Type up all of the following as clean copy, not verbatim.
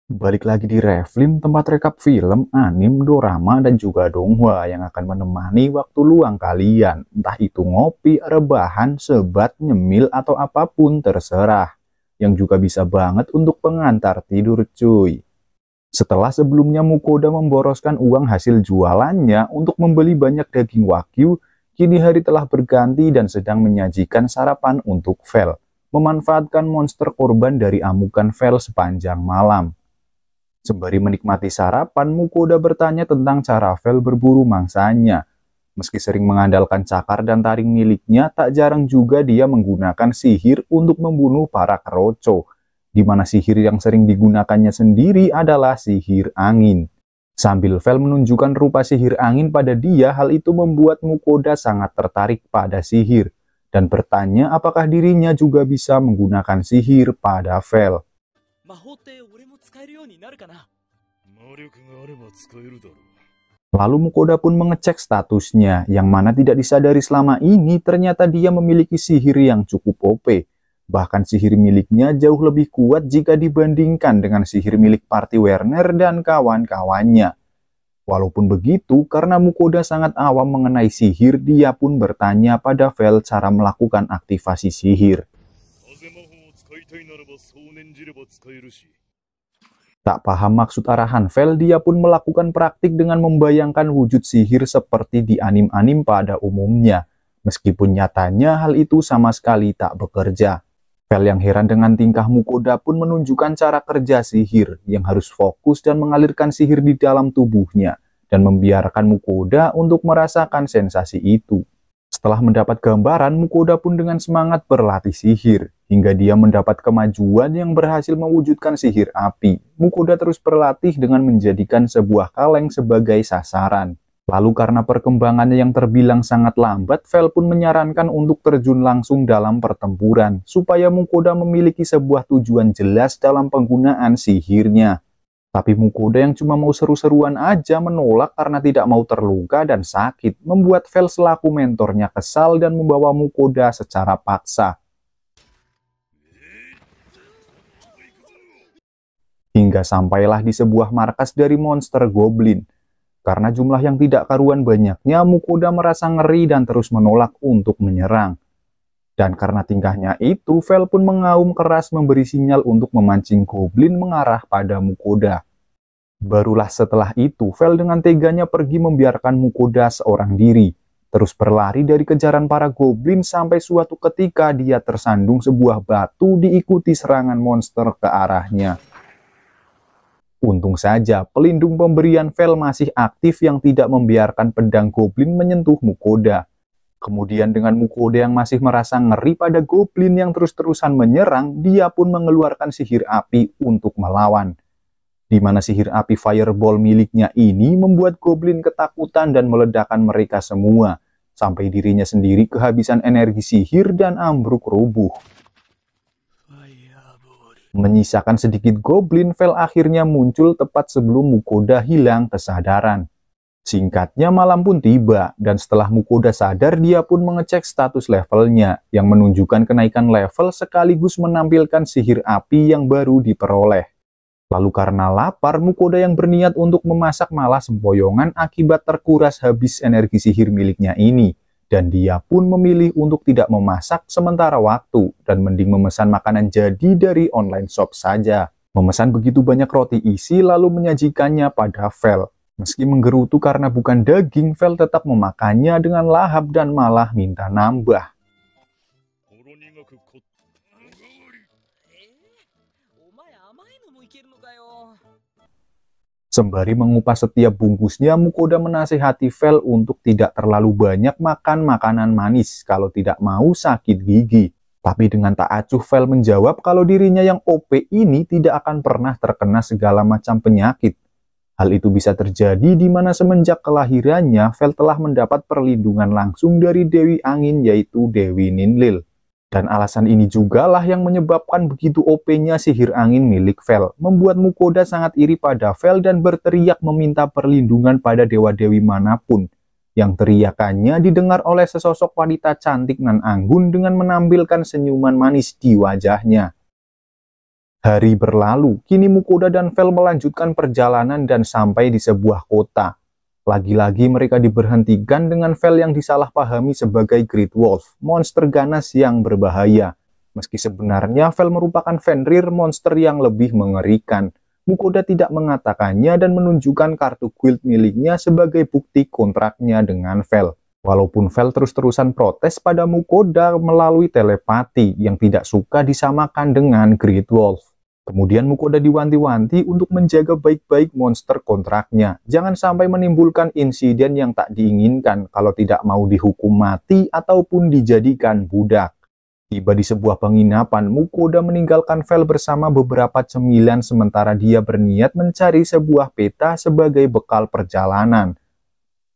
Balik lagi di Reflim, tempat rekap film, anim, dorama, dan juga donghua yang akan menemani waktu luang kalian. Entah itu ngopi, rebahan, sebat, nyemil, atau apapun terserah. Yang juga bisa banget untuk pengantar tidur cuy. Setelah sebelumnya Mukoda memboroskan uang hasil jualannya untuk membeli banyak daging wagyu, kini hari telah berganti dan sedang menyajikan sarapan untuk Vel. Memanfaatkan monster korban dari amukan Vel sepanjang malam. Sembari menikmati sarapan, Mukoda bertanya tentang cara Vel berburu mangsanya. Meski sering mengandalkan cakar dan taring miliknya, tak jarang juga dia menggunakan sihir untuk membunuh para keroco, di mana sihir yang sering digunakannya sendiri adalah sihir angin. Sambil Vel menunjukkan rupa sihir angin pada dia, hal itu membuat Mukoda sangat tertarik pada sihir, dan bertanya apakah dirinya juga bisa menggunakan sihir pada Vel. Lalu Mukoda pun mengecek statusnya, yang mana tidak disadari selama ini ternyata dia memiliki sihir yang cukup OP. Bahkan sihir miliknya jauh lebih kuat jika dibandingkan dengan sihir milik Party Werner dan kawan-kawannya. Walaupun begitu, karena Mukoda sangat awam mengenai sihir, dia pun bertanya pada Vel cara melakukan aktivasi sihir. Tak paham maksud arahan Vel, dia pun melakukan praktik dengan membayangkan wujud sihir seperti di anim-anim pada umumnya. Meskipun nyatanya hal itu sama sekali tak bekerja. Vel yang heran dengan tingkah Mukoda pun menunjukkan cara kerja sihir yang harus fokus dan mengalirkan sihir di dalam tubuhnya dan membiarkan Mukoda untuk merasakan sensasi itu. Setelah mendapat gambaran, Mukoda pun dengan semangat berlatih sihir, hingga dia mendapat kemajuan yang berhasil mewujudkan sihir api. Mukoda terus berlatih dengan menjadikan sebuah kaleng sebagai sasaran. Lalu karena perkembangannya yang terbilang sangat lambat, Vel pun menyarankan untuk terjun langsung dalam pertempuran, supaya Mukoda memiliki sebuah tujuan jelas dalam penggunaan sihirnya. Tapi Mukoda yang cuma mau seru-seruan aja menolak karena tidak mau terluka dan sakit, membuat Vel selaku mentornya kesal dan membawa Mukoda secara paksa. Hingga sampailah di sebuah markas dari monster goblin. Karena jumlah yang tidak karuan banyaknya, Mukoda merasa ngeri dan terus menolak untuk menyerang. Dan karena tingkahnya itu, Vel pun mengaum keras memberi sinyal untuk memancing goblin mengarah pada Mukoda. Barulah setelah itu, Vel dengan teganya pergi membiarkan Mukoda seorang diri, terus berlari dari kejaran para goblin sampai suatu ketika dia tersandung sebuah batu diikuti serangan monster ke arahnya. Untung saja, pelindung pemberian Vel masih aktif yang tidak membiarkan pedang goblin menyentuh Mukoda. Kemudian dengan Mukoda yang masih merasa ngeri pada goblin yang terus-terusan menyerang, dia pun mengeluarkan sihir api untuk melawan. Di mana sihir api fireball miliknya ini membuat goblin ketakutan dan meledakkan mereka semua, sampai dirinya sendiri kehabisan energi sihir dan ambruk rubuh. Menyisakan sedikit goblin, Vel akhirnya muncul tepat sebelum Mukoda hilang kesadaran. Singkatnya malam pun tiba, dan setelah Mukoda sadar, dia pun mengecek status levelnya, yang menunjukkan kenaikan level sekaligus menampilkan sihir api yang baru diperoleh. Lalu karena lapar, Mukoda yang berniat untuk memasak malah sempoyongan akibat terkuras habis energi sihir miliknya ini. Dan dia pun memilih untuk tidak memasak sementara waktu, dan mending memesan makanan jadi dari online shop saja. Memesan begitu banyak roti isi lalu menyajikannya pada Vel. Meski menggerutu karena bukan daging, Vel tetap memakannya dengan lahap dan malah minta nambah. Sembari mengupas setiap bungkusnya, Mukoda menasihati Vel untuk tidak terlalu banyak makan makanan manis kalau tidak mau sakit gigi. Tapi dengan tak acuh, Vel menjawab kalau dirinya yang OP ini tidak akan pernah terkena segala macam penyakit. Hal itu bisa terjadi di mana semenjak kelahirannya, Vel telah mendapat perlindungan langsung dari Dewi Angin yaitu Dewi Ninlil. Dan alasan ini juga lah yang menyebabkan begitu OP-nya sihir angin milik Vel, membuat Mukoda sangat iri pada Vel dan berteriak meminta perlindungan pada dewa-dewi manapun. Yang teriakannya didengar oleh sesosok wanita cantik nan anggun dengan menampilkan senyuman manis di wajahnya. Hari berlalu, kini Mukoda dan Vel melanjutkan perjalanan dan sampai di sebuah kota. Lagi-lagi mereka diberhentikan dengan Vel yang disalahpahami sebagai Great Wolf, monster ganas yang berbahaya. Meski sebenarnya Vel merupakan Fenrir, monster yang lebih mengerikan. Mukoda tidak mengatakannya dan menunjukkan kartu guild miliknya sebagai bukti kontraknya dengan Vel. Walaupun Vel terus-terusan protes pada Mukoda melalui telepati yang tidak suka disamakan dengan Great Wolf. Kemudian Mukoda diwanti-wanti untuk menjaga baik-baik monster kontraknya. Jangan sampai menimbulkan insiden yang tak diinginkan kalau tidak mau dihukum mati ataupun dijadikan budak. Tiba di sebuah penginapan, Mukoda meninggalkan Vel bersama beberapa cemilan sementara dia berniat mencari sebuah peta sebagai bekal perjalanan.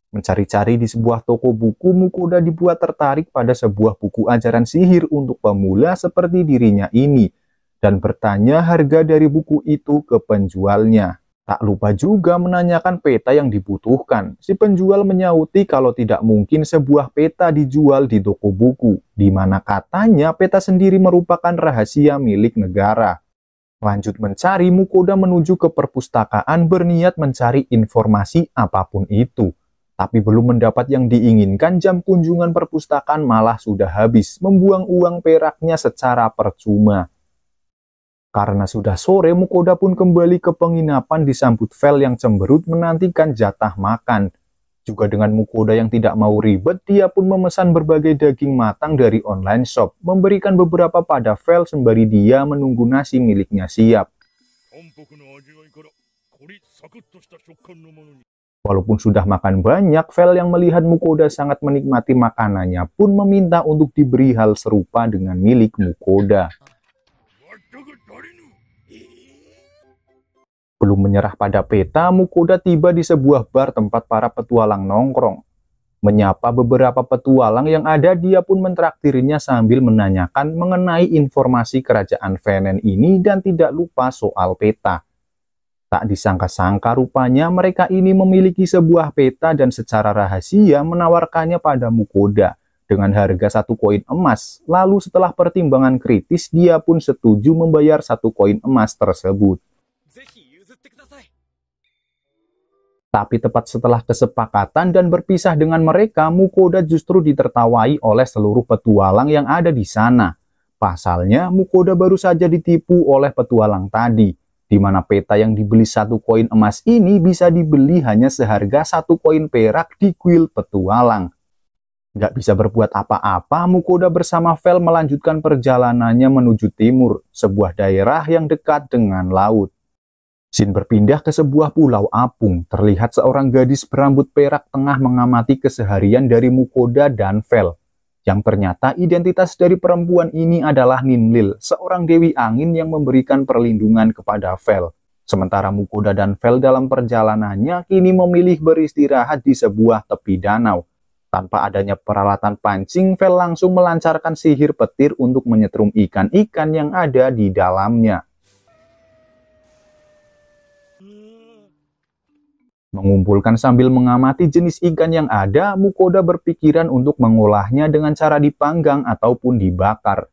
Mencari-cari di sebuah toko buku, Mukoda dibuat tertarik pada sebuah buku ajaran sihir untuk pemula seperti dirinya ini, dan bertanya harga dari buku itu ke penjualnya. Tak lupa juga menanyakan peta yang dibutuhkan. Si penjual menyauti kalau tidak mungkin sebuah peta dijual di toko buku, di mana katanya peta sendiri merupakan rahasia milik negara. Lanjut mencari, Mukoda menuju ke perpustakaan berniat mencari informasi apapun itu. Tapi belum mendapat yang diinginkan, jam kunjungan perpustakaan malah sudah habis, membuang uang peraknya secara percuma. Karena sudah sore, Mukoda pun kembali ke penginapan disambut Vel yang cemberut menantikan jatah makan. Juga dengan Mukoda yang tidak mau ribet, dia pun memesan berbagai daging matang dari online shop, memberikan beberapa pada Vel sembari dia menunggu nasi miliknya siap. Walaupun sudah makan banyak, Vel yang melihat Mukoda sangat menikmati makanannya pun meminta untuk diberi hal serupa dengan milik Mukoda. Belum menyerah pada peta, Mukoda tiba di sebuah bar tempat para petualang nongkrong. Menyapa beberapa petualang yang ada, dia pun mentraktirnya sambil menanyakan mengenai informasi kerajaan Venen ini dan tidak lupa soal peta. Tak disangka-sangka rupanya mereka ini memiliki sebuah peta dan secara rahasia menawarkannya pada Mukoda dengan harga 1 koin emas. Lalu setelah pertimbangan kritis, dia pun setuju membayar 1 koin emas tersebut. Tapi tepat setelah kesepakatan dan berpisah dengan mereka, Mukoda justru ditertawai oleh seluruh petualang yang ada di sana. Pasalnya, Mukoda baru saja ditipu oleh petualang tadi, di mana peta yang dibeli 1 koin emas ini bisa dibeli hanya seharga 1 koin perak di kuil petualang. Gak bisa berbuat apa-apa, Mukoda bersama Vel melanjutkan perjalanannya menuju timur, sebuah daerah yang dekat dengan laut. Scene berpindah ke sebuah pulau apung. Terlihat seorang gadis berambut perak tengah mengamati keseharian dari Mukoda dan Vel. Yang ternyata identitas dari perempuan ini adalah Ninlil, seorang dewi angin yang memberikan perlindungan kepada Vel. Sementara Mukoda dan Vel dalam perjalanannya kini memilih beristirahat di sebuah tepi danau. Tanpa adanya peralatan pancing, Vel langsung melancarkan sihir petir untuk menyetrum ikan-ikan yang ada di dalamnya. Mengumpulkan sambil mengamati jenis ikan yang ada, Mukoda berpikiran untuk mengolahnya dengan cara dipanggang ataupun dibakar.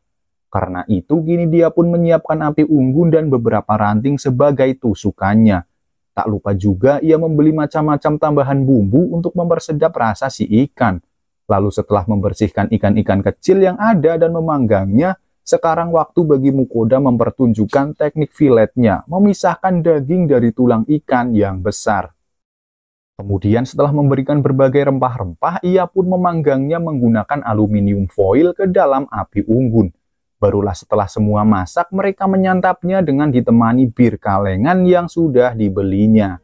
Karena itu, kini dia pun menyiapkan api unggun dan beberapa ranting sebagai tusukannya. Tak lupa juga ia membeli macam-macam tambahan bumbu untuk mempersedap rasa si ikan. Lalu setelah membersihkan ikan-ikan kecil yang ada dan memanggangnya, sekarang waktu bagi Mukoda mempertunjukkan teknik filetnya, memisahkan daging dari tulang ikan yang besar. Kemudian setelah memberikan berbagai rempah-rempah, ia pun memanggangnya menggunakan aluminium foil ke dalam api unggun. Barulah setelah semua masak, mereka menyantapnya dengan ditemani bir kalengan yang sudah dibelinya.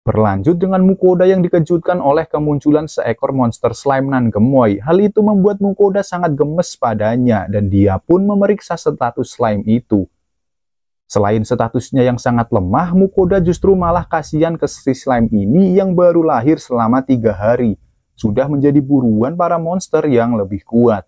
Berlanjut dengan Mukoda yang dikejutkan oleh kemunculan seekor monster slime nan gemoy. Hal itu membuat Mukoda sangat gemes padanya dan dia pun memeriksa status slime itu. Selain statusnya yang sangat lemah, Mukoda justru malah kasihan ke si slime ini yang baru lahir selama 3 hari. Sudah menjadi buruan para monster yang lebih kuat.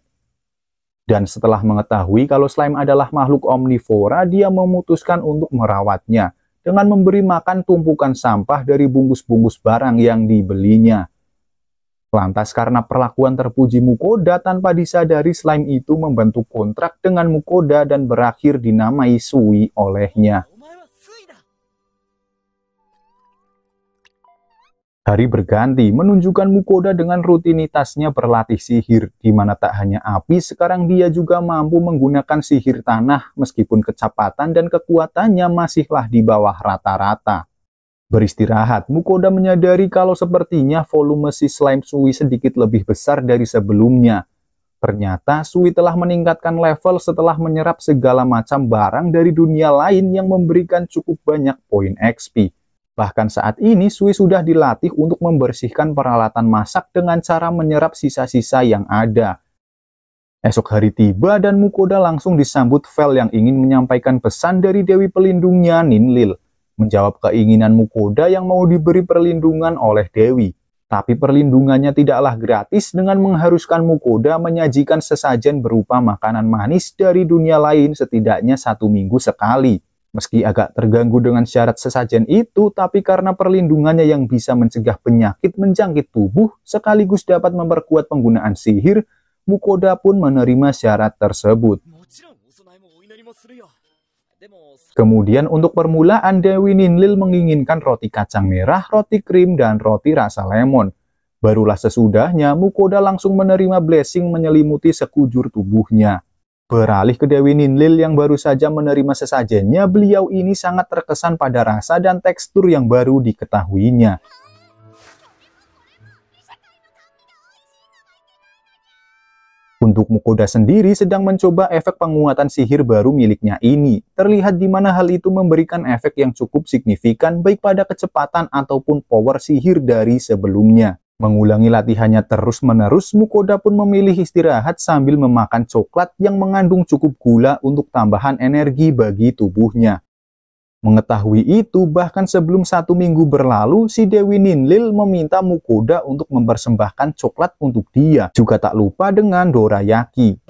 Dan setelah mengetahui kalau slime adalah makhluk omnivora, dia memutuskan untuk merawatnya dengan memberi makan tumpukan sampah dari bungkus-bungkus barang yang dibelinya. Lantas karena perlakuan terpuji Mukoda, tanpa disadari slime itu membentuk kontrak dengan Mukoda dan berakhir dinamai Sui olehnya. Hari berganti menunjukkan Mukoda dengan rutinitasnya berlatih sihir, di mana tak hanya api, sekarang dia juga mampu menggunakan sihir tanah meskipun kecepatan dan kekuatannya masihlah di bawah rata-rata. Beristirahat, Mukoda menyadari kalau sepertinya volume si slime Sui sedikit lebih besar dari sebelumnya. Ternyata Sui telah meningkatkan level setelah menyerap segala macam barang dari dunia lain yang memberikan cukup banyak poin XP. Bahkan saat ini Sui sudah dilatih untuk membersihkan peralatan masak dengan cara menyerap sisa-sisa yang ada. Esok hari tiba dan Mukoda langsung disambut Vel yang ingin menyampaikan pesan dari Dewi Pelindungnya, Ninlil. Menjawab keinginan Mukoda yang mau diberi perlindungan oleh Dewi. Tapi perlindungannya tidaklah gratis dengan mengharuskan Mukoda menyajikan sesajen berupa makanan manis dari dunia lain setidaknya 1 minggu sekali. Meski agak terganggu dengan syarat sesajen itu, tapi karena perlindungannya yang bisa mencegah penyakit menjangkit tubuh sekaligus dapat memperkuat penggunaan sihir, Mukoda pun menerima syarat tersebut. Kemudian untuk permulaan, Dewi Ninlil menginginkan roti kacang merah, roti krim, dan roti rasa lemon. Barulah sesudahnya, Mukoda langsung menerima blessing menyelimuti sekujur tubuhnya. Beralih ke Dewi Ninlil yang baru saja menerima sesajennya, beliau ini sangat terkesan pada rasa dan tekstur yang baru diketahuinya. Untuk Mukoda sendiri sedang mencoba efek penguatan sihir baru miliknya ini. Terlihat di mana hal itu memberikan efek yang cukup signifikan baik pada kecepatan ataupun power sihir dari sebelumnya. Mengulangi latihannya terus-menerus, Mukoda pun memilih istirahat sambil memakan coklat yang mengandung cukup gula untuk tambahan energi bagi tubuhnya. Mengetahui itu, bahkan sebelum 1 minggu berlalu, si Dewi Ninlil meminta Mukoda untuk mempersembahkan coklat untuk dia. Juga tak lupa dengan dorayaki.